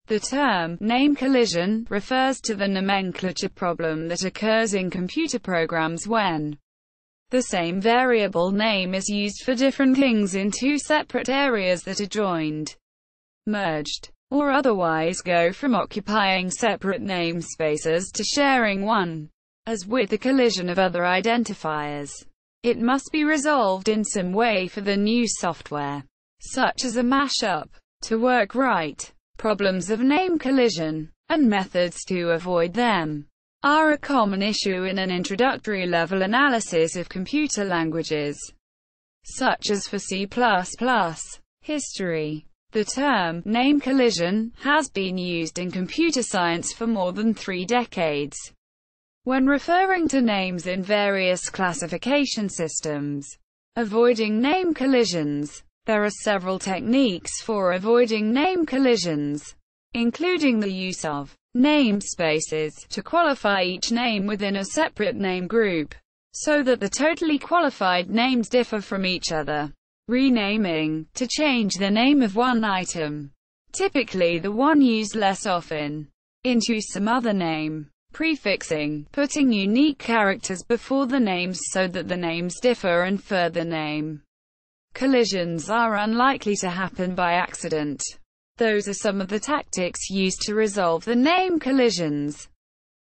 The term name collision refers to the nomenclature problem that occurs in computer programs when the same variable name is used for different things in two separate areas that are joined, merged, or otherwise go from occupying separate namespaces to sharing one. As with the collision of other identifiers, it must be resolved in some way for the new software, such as a mashup, to work right. Problems of name collision, and methods to avoid them, are a common issue in an introductory level analysis of computer languages, such as for C++. History. The term name collision has been used in computer science for more than 3 decades. When referring to names in various classification systems, avoiding name collisions. There are several techniques for avoiding name collisions, including the use of namespaces to qualify each name within a separate name group, so that the totally qualified names differ from each other. Renaming, to change the name of one item, typically the one used less often, into some other name. Prefixing, putting unique characters before the names so that the names differ, and further name collisions are unlikely to happen by accident. Those are some of the tactics used to resolve the name collisions.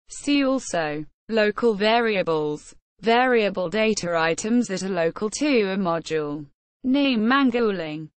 See also local variables, variable data items that are local to a module. Name mangling.